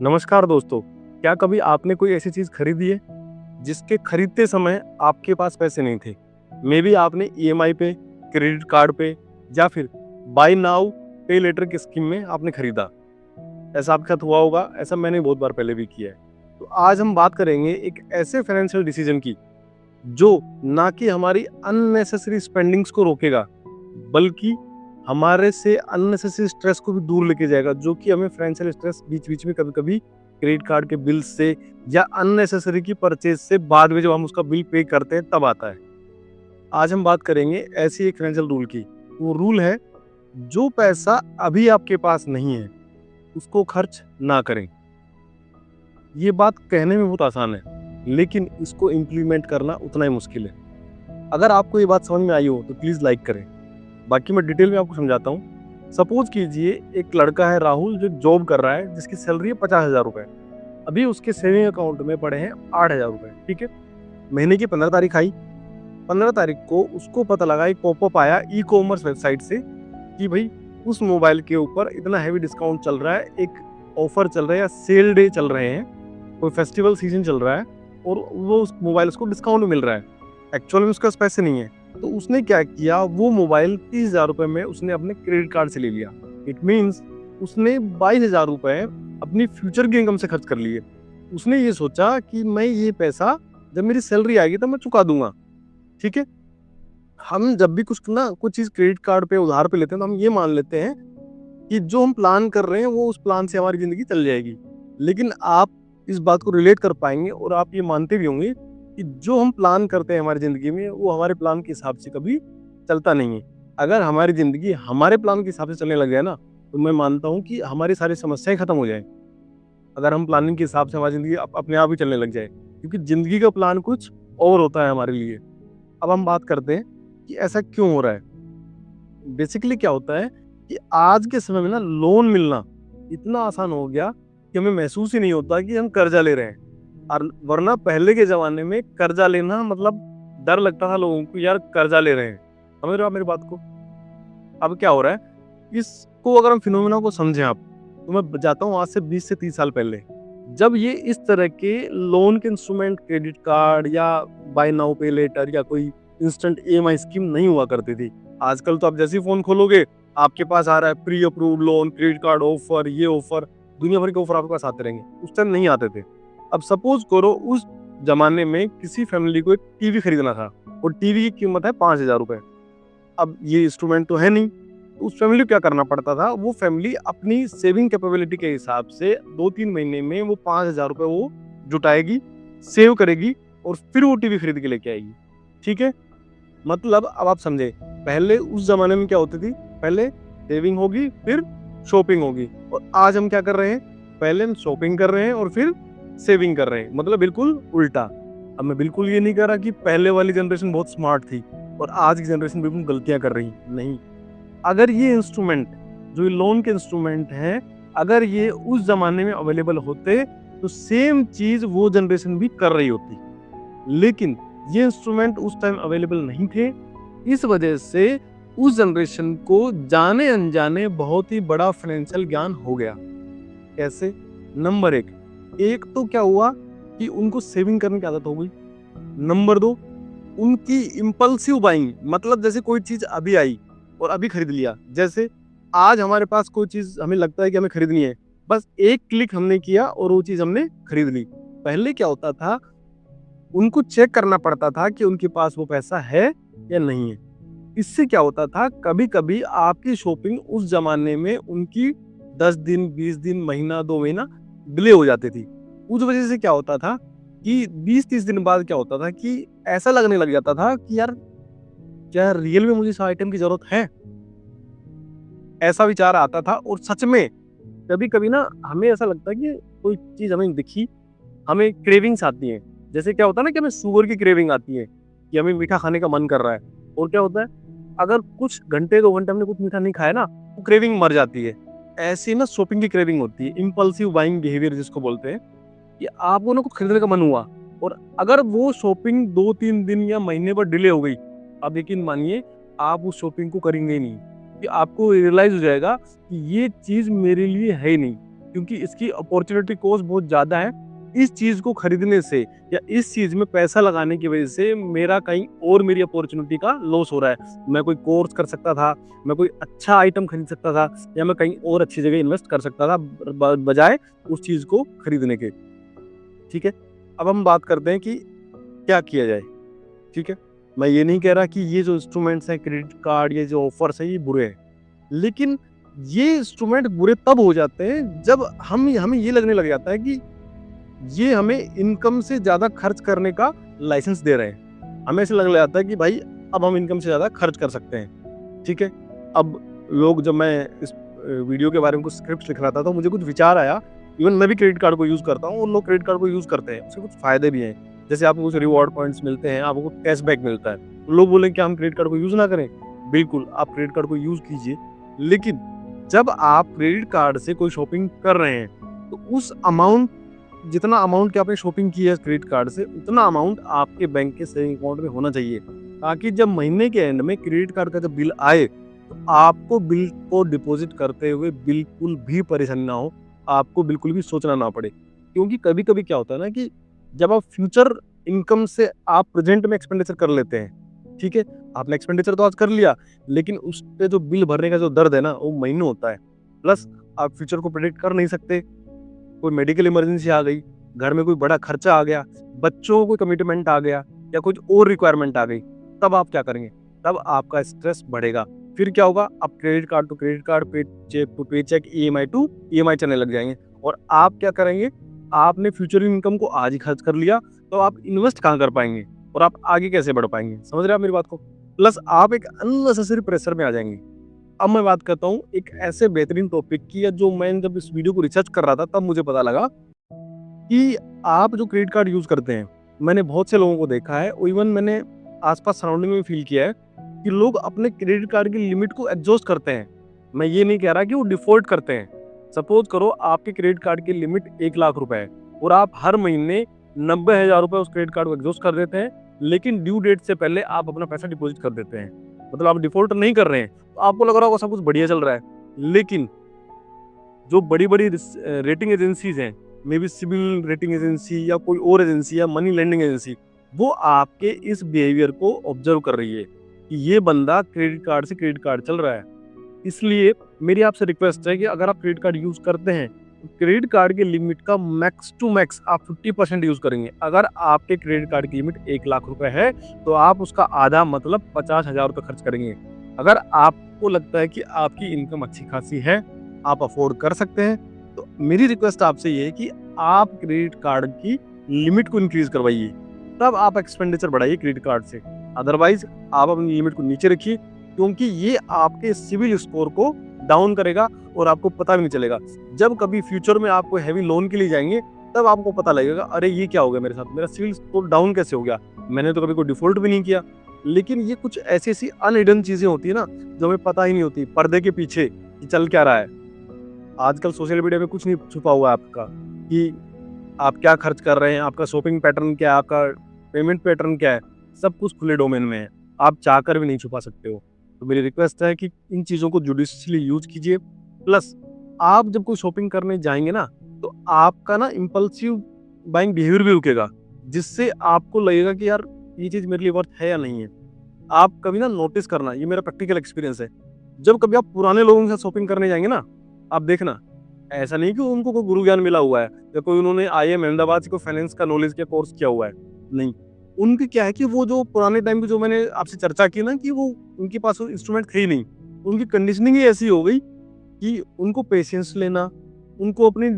नमस्कार दोस्तों, क्या कभी आपने कोई ऐसी चीज़ खरीदी है, जिसके खरीदते समय आपके पास पैसे नहीं थे? मेबी आपने ईएमआई पे, क्रेडिट कार्ड पे या फिर बाय नाउ पे लेटर की स्कीम में आपने खरीदा। ऐसा आपके साथ हुआ होगा, ऐसा मैंने बहुत बार पहले भी किया है। तो आज हम बात करेंगे एक ऐसे फाइनेंशियल डिसीजन की, जो ना कि हमारी अननेसेसरी स्पेंडिंग्स को रोकेगा, बल्कि हमारे से अननेसेसरी स्ट्रेस को भी दूर लेके जाएगा, जो कि हमें फाइनेंशियल स्ट्रेस बीच-बीच में कभी-कभी क्रेडिट कार्ड के बिल से या अननेसेसरी की परचेज़ से बाद में जब हम उसका बिल पे करते हैं तब आता है। आज हम बात करेंगे ऐसी एक फाइनेंशियल रूल की। वो रूल है, जो पैसा अभी आपके पास नहीं है, उसको खर्च ना करें। ये बात कहने में बहुत आसान है, लेकिन इसको इम्प्लीमेंट करना उतना ही मुश्किल है। अगर आपको ये बात समझ में आई हो तो प्लीज़ लाइक करें। बाकी मैं डिटेल में आपको समझाता हूँ। सपोज़ कीजिए एक लड़का है राहुल, जो जॉब कर रहा है, जिसकी सैलरी है 50,000 रुपए। अभी उसके सेविंग अकाउंट में पड़े हैं 8,000 रुपए, ठीक है? महीने की 15 तारीख आई। 15 तारीख को उसको पता लगा, एक पॉपअप आया ई-कॉमर्स वेबसाइट से कि भई उस मोबाइल के ऊपर इतना हेवी डिस्काउंट चल रहा है, एक ऑफर चल रहा है या सेल डे चल रहे हैं, कोई फेस्टिवल सीज़न चल रहा है और वो उस मोबाइल उसको डिस्काउंट में मिल रहा है। एक्चुअल में उसके पास पैसे नहीं है। तो उसने क्या किया, वो मोबाइल 30,000 रुपए में उसने अपने क्रेडिट कार्ड से ले लिया। इट मीन्स उसने 22,000 रुपए अपनी फ्यूचर की इनकम से खर्च कर लिए। उसने ये सोचा कि मैं ये पैसा जब मेरी सैलरी आएगी तब मैं चुका दूँगा, ठीक है? हम जब भी कुछ चीज़ क्रेडिट कार्ड पे उधार पे लेते हैं तो हम ये मान लेते हैं कि जो हम प्लान कर रहे हैं वो उस प्लान से हमारी ज़िंदगी चल जाएगी। लेकिन आप इस बात को रिलेट कर पाएँगे और आप ये मानते भी होंगे कि जो हम प्लान करते हैं हमारी ज़िंदगी में, वो हमारे प्लान के हिसाब से कभी चलता नहीं है। अगर हमारी ज़िंदगी हमारे प्लान के हिसाब से चलने लग जाए ना, तो मैं मानता हूँ कि हमारी सारी समस्याएँ खत्म हो जाएँ। अगर हम प्लानिंग के हिसाब से हमारी ज़िंदगी अपने आप ही चलने लग जाए। क्योंकि ज़िंदगी का प्लान कुछ और होता है हमारे लिए। अब हम बात करते हैं कि ऐसा क्यों हो रहा है? बेसिकली क्या होता है कि आज के समय में ना लोन मिलना इतना आसान हो गया कि हमें महसूस ही नहीं होता कि हम कर्जा ले रहे हैं। और वरना पहले के ज़माने में कर्जा लेना मतलब डर लगता था लोगों को, यार कर्जा ले रहे हैं। समझ रहे हो आप मेरी बात को? अब क्या हो रहा है, इसको अगर हम फिनोमेना को समझें आप, तो मैं जाता हूँ आज से 20 से 30 साल पहले। जब ये इस तरह के लोन के इंस्ट्रूमेंट क्रेडिट कार्ड या बाय नाउ पे लेटर या कोई इंस्टेंट ईएमआई स्कीम नहीं हुआ करती थी। आजकल तो आप जैसे ही फ़ोन खोलोगे, आपके पास आ रहा है pre approved loan, credit card offer, ये ऑफर, दुनिया भर के ऑफर आपके पास आते रहेंगे। उस टाइम नहीं आते थे। अब सपोज़ करो उस ज़माने में किसी फैमिली को एक टीवी खरीदना था और टीवी की कीमत है 5,000 रुपए। अब ये इंस्ट्रूमेंट तो है नहीं, तो उस फैमिली को क्या करना पड़ता था, वो फैमिली अपनी सेविंग कैपेबिलिटी के हिसाब से 2-3 महीने में वो 5,000 रुपए वो जुटाएगी, सेव करेगी और फिर वो टीवी खरीद के लेके आएगी। ठीक है? मतलब अब आप समझे, पहले उस ज़माने में क्या होती थी, पहले सेविंग होगी, फिर शॉपिंग होगी और आज हम क्या कर रहे हैं, पहले हम शॉपिंग कर रहे हैं और फिर सेविंग कर रहे हैं, मतलब बिल्कुल उल्टा। अब मैं बिल्कुल ये नहीं कह रहा कि पहले वाली जनरेशन बहुत स्मार्ट थी और आज की जनरेशन बिल्कुल गलतियाँ कर रही है, नहीं। अगर ये इंस्ट्रूमेंट, जो ये लोन के इंस्ट्रूमेंट हैं, अगर ये उस ज़माने में अवेलेबल होते, तो सेम चीज़ वो जनरेशन भी कर रही होती। लेकिन ये इंस्ट्रूमेंट उस टाइम अवेलेबल नहीं थे, इस वजह से उस जनरेशन को जाने-अनजाने बहुत ही बड़ा फाइनेंशियल ज्ञान हो गया। कैसे? नंबर 1, एक तो क्या हुआ कि उनको सेविंग करने की आदत हो गई। नंबर 2, उनकी इम्पल्सिव बाइंग, मतलब जैसे कोई चीज़ अभी आई और अभी खरीद लिया। जैसे आज हमारे पास कोई चीज़ हमें लगता है कि हमें खरीदनी है, बस एक क्लिक हमने किया और वो चीज़ हमने खरीद ली। पहले क्या होता था, उनको चेक करना पड़ता था कि उनके पास वो पैसा है या नहीं है। इससे क्या होता था, कभी-कभी आपकी शॉपिंग उस ज़माने में उनकी 10 दिन, 20 दिन, महीना, 2 महीना डिले हो जाती थी। उस वजह से क्या होता था कि 20-30 दिन बाद क्या होता था कि ऐसा लगने लग जाता था कि यार, क्या रियल में मुझे इस आइटम की ज़रूरत है? ऐसा विचार आता था और सच में कभी-कभी ना हमें ऐसा लगता है कि कोई चीज़ हमें दिखी, हमें क्रेविंग्स आती हैं। जैसे क्या होता है ना कि हमें शुगर की क्रेविंग आती है कि हमें मीठा खाने का मन कर रहा है और क्या होता है, अगर कुछ घंटे 2 घंटे हमने कुछ मीठा नहीं खाया ना, तो क्रेविंग मर जाती है। ऐसे ही ना शॉपिंग की क्रेविंग होती है, इम्पल्सिव बाइंग बिहेवियर जिसको बोलते हैं, कि आपको ना कुछ खरीदने का मन हुआ और अगर वो शॉपिंग 2-3 दिन या महीने पर डिले हो गई, आप यकीन मानिए आप उस शॉपिंग को करेंगे ही नहीं। कि आपको रियलाइज़ हो जाएगा कि ये चीज़ मेरे लिए है ही नहीं। क्योंकि इसकी अपॉर्चुनिटी कॉस्ट बहुत ज़्यादा है। इस चीज़ को खरीदने से या इस चीज़ में पैसा लगाने की वजह से मेरा कहीं और मेरी अपॉर्चुनिटी का लॉस हो रहा है। मैं कोई कोर्स कर सकता था, मैं कोई अच्छा आइटम खरीद सकता था या मैं कहीं और अच्छी जगह इन्वेस्ट कर सकता था बजाय उस चीज़ को खरीदने के। ठीक है? अब हम बात करते हैं कि क्या किया जाए। ठीक है? मैं ये नहीं कह रहा कि ये जो इंस्ट्रूमेंट्स हैं, क्रेडिट कार्ड, ये जो ऑफर्स हैं, ये बुरे हैं। लेकिन ये इंस्ट्रूमेंट बुरे तब हो जाते हैं जब हमें ये लगने लग जाता है कि ये हमें इनकम से ज़्यादा खर्च करने का लाइसेंस दे रहे हैं। हमें ऐसा लगने लग जाता है कि भाई अब हम इनकम से ज़्यादा खर्च कर सकते हैं। ठीक है? अब जब मैं इस वीडियो के बारे में कुछ स्क्रिप्ट लिख रहा था तो मुझे कुछ विचार आया। इवन मैं भी क्रेडिट कार्ड को यूज़ करता हूँ और लोग क्रेडिट कार्ड को यूज़ करते हैं। उसके कुछ फ़ायदे भी हैं। जैसे आपको कुछ रिवॉर्ड पॉइंट्स मिलते हैं, आपको कैशबैक मिलता है। लोग बोलें क्या हम क्रेडिट कार्ड को यूज़ ना करें? बिल्कुल, आप क्रेडिट कार्ड को यूज़ कीजिए। लेकिन जब आप क्रेडिट कार्ड से कोई शॉपिंग कर रहे हैं, तो उस अमाउंट जितना अमाउंट की आपने शॉपिंग की है क्रेडिट कार्ड से, उतना अमाउंट आपके बैंक के सेविंग अकाउंट में होना चाहिए। ताकि जब महीने के एंड में क्रेडिट कार्ड का जब बिल आए, तो आपको बिल को डिपॉज़िट करते हुए बिल्कुल भी परेशानी ना हो, आपको बिल्कुल भी सोचना ना पड़े। क्योंकि कभी-कभी क्या होता है ना कि जब आप फ्यूचर इनकम से आप प्रेज़ेंट में एक्सपेंडिचर कर लेते हैं, ठीक है? आपने एक्सपेंडिचर तो आज कर लिया, लेकिन उस पे जो बिल भरने का जो दर्द है ना, वो महीनों होता है। प्लस आप फ्यूचर को प्रेडिक्ट कर नहीं सकते। कोई मेडिकल इमरजेंसी आ गई, घर में कोई बड़ा खर्चा आ गया, बच्चों को कोई कमिटमेंट आ गया या कुछ और रिक्वायरमेंट आ गई, तब आप क्या करेंगे? तब आपका स्ट्रेस बढ़ेगा। फिर क्या होगा? आप credit card to credit card, paycheck to paycheck, EMI to EMI चलने लग जाएँगे और आप क्या करेंगे? आपने फ्यूचर इनकम को आज ही खर्च कर लिया, तो आप इन्वेस्ट कहाँ कर पाएँगे और आप आगे कैसे बढ़ पाएँगे? समझ रहे हैं आप मेरी बात को? प्लस आप एक अननेसेसरी प्रेशर में आ जाएँगे। अब मैं बात करता हूँ एक ऐसे बेहतरीन टॉपिक की, या जो मैं जब इस वीडियो को रिसर्च कर रहा था तब मुझे पता लगा कि आप जो क्रेडिट कार्ड यूज़ करते हैं, मैंने बहुत से लोगों को देखा है और इवन मैंने आस-पास सराउंडिंग में फील किया है कि लोग अपने क्रेडिट कार्ड की लिमिट को एग्ज़ॉस्ट करते हैं। मैं ये नहीं कह रहा कि वो डिफ़ॉल्ट करते हैं। सपोज़ करो आपके क्रेडिट कार्ड की लिमिट 1 लाख रुपए है और आप हर महीने 90,000 रुपए उस क्रेडिट कार्ड को एग्ज़ॉस्ट कर देते हैं, लेकिन ड्यू डेट से पहले आप अपना पैसा डिपॉज़िट कर देते हैं। मतलब आप डिफ़ॉल्ट नहीं कर रहे हैं, तो आपको लग रहा होगा सब कुछ बढ़िया चल रहा है। लेकिन जो बड़ी-बड़ी रेटिंग एजेंसीज़ हैं, maybe CIBIL rating agency या कोई और एजेंसी या मनी लेंडिंग एजेंसी, वो आपके इस बिहेवियर को ऑब्जर्व कर रही है कि ये बंदा क्रेडिट कार्ड से क्रेडिट कार्ड चल रहा है। इसलिए मेरी आपसे रिक्वेस्ट है कि अगर आप क्रेडिट कार्ड यूज़ करते हैं, तो क्रेडिट कार्ड की लिमिट का मैक्स टू मैक्स आप 50% यूज़ करेंगे। अगर आपके क्रेडिट कार्ड की लिमिट 1 लाख रुपए है, तो आप उसका आधा मतलब 50,000 रुपए खर्च करेंगे। अगर आपको लगता है कि आपकी इनकम अच्छी खासी है, आप अफ़ोर्ड कर सकते हैं, तो मेरी रिक्वेस्ट आपसे ये है कि आप क्रेडिट कार्ड की लिमिट को इंक्रीज़ करवाइए। तब आप एक्सपेंडिचर बढ़ाइए क्रेडिट कार्ड से। अदरवाइज़ आप अपनी लिमिट को नीचे रखिए, क्योंकि ये आपके सिविल स्कोर को डाउन करेगा और आपको पता भी नहीं चलेगा। जब कभी फ्यूचर में आप कोई हेवी लोन के लिए जाएँगे, तब आपको पता लगेगा, अरे ये क्या हो गया मेरे साथ? मेरा सिविल स्कोर डाउन कैसे हो गया? मैंने तो कभी कोई डिफ़ॉल्ट भी नहीं किया। लेकिन ये कुछ ऐसी-ऐसी अनहिडन चीज़ें होती है ना, जो हमें पता ही नहीं होती, पर्दे के पीछे कि चल क्या रहा है। आजकल सोशल मीडिया पे कुछ नहीं छुपा हुआ है आपका कि आप क्या खर्च कर रहे हैं, आपका शॉपिंग पैटर्न क्या है, आपका पेमेंट पैटर्न क्या है, सब कुछ खुले डोमेन में है। आप चाहकर भी नहीं छुपा सकते हो। तो मेरी रिक्वेस्ट है कि इन चीज़ों को जुडिशियसली यूज़ कीजिए। प्लस आप जब कोई शॉपिंग करने जाएँगे ना, तो आपका ना इम्पल्सिव बाइंग बिहेवियर भी रुकेगा, जिससे आपको लगेगा कि यार ये चीज़ मेरे लिए वर्थ है या नहीं है। आप कभी ना नोटिस करना, ये मेरा प्रैक्टिकल एक्सपीरियंस है। जब कभी आप पुराने लोगों के साथ शॉपिंग करने जाएँगे ना, आप देखना, ऐसा नहीं कि उनको कोई गुरु ज्ञान मिला हुआ है या कोई उन्होंने आईआईएम अहमदाबाद से कोई फाइनेंस का नॉलेज का कोर्स किया हुआ है। नहीं, उनकी क्या है कि वो जो पुराने टाइम की जो मैंने आपसे चर्चा की ना कि वो उनके पास वो इंस्ट्रूमेंट थे ही नहीं। उनकी कंडीशनिंग ही ऐसी हो गई कि उनको पेशेंस लेना, उनको अपनी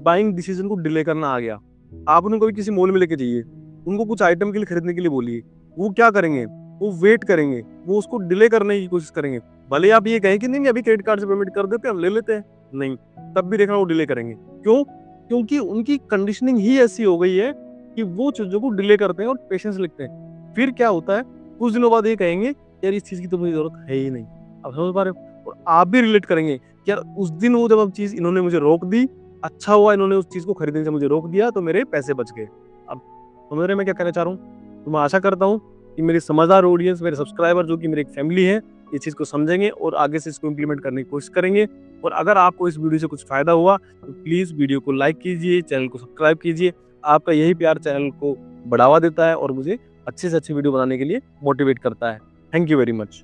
बाइंग डिसीजन को डिले करना आ गया। आप उन्हें कभी किसी मॉल में लेके जाइए, उनको कुछ आइटम के लिए खरीदने के लिए बोलिए, वो क्या करेंगे? वो वेट करेंगे, वो उसको डिले करने की कोशिश करेंगे। भले ही आप ये कहें कि नहीं अभी क्रेडिट कार्ड से पेमेंट कर देते हैं, हम ले लेते हैं। नहीं, तब भी देखना वो डिले करेंगे। क्यों? क्योंकि उनकी कंडीशनिंग ही ऐसी हो गई है कि वो चीज़ों को डिले करते हैं और पेशेंस लिखते हैं। फिर क्या होता है, कुछ दिनों बाद ये कहेंगे, यार इस चीज़ की तो मुझे ज़रूरत है ही नहीं। आप समझ पा रहे हो? और आप भी रिलेट करेंगे कि यार उस दिन वो जब चीज़ इन्होंने मुझे रोक दी, अच्छा हुआ इन्होंने उस चीज़ को खरीदने से मुझे रोक दिया, तो मेरे पैसे बच गए। अब समझ रहे हैं मैं क्या कहना चाह रहा हूँ? तो मैं आशा करता हूँ कि मेरी समझदार ऑडियंस, मेरे सब्सक्राइबर जो कि मेरी एक फैमिली है, ये चीज़ को समझेंगे और आगे से इसको इम्प्लीमेंट करने की कोशिश करेंगे। और अगर आपको इस वीडियो से कुछ फ़ायदा हुआ तो प्लीज़ वीडियो को लाइक कीजिए, चैनल को सब्सक्राइब कीजिए। आपका यही प्यार चैनल को बढ़ावा देता है और मुझे अच्छे से अच्छी वीडियो बनाने के लिए मोटिवेट करता है। Thank you very much.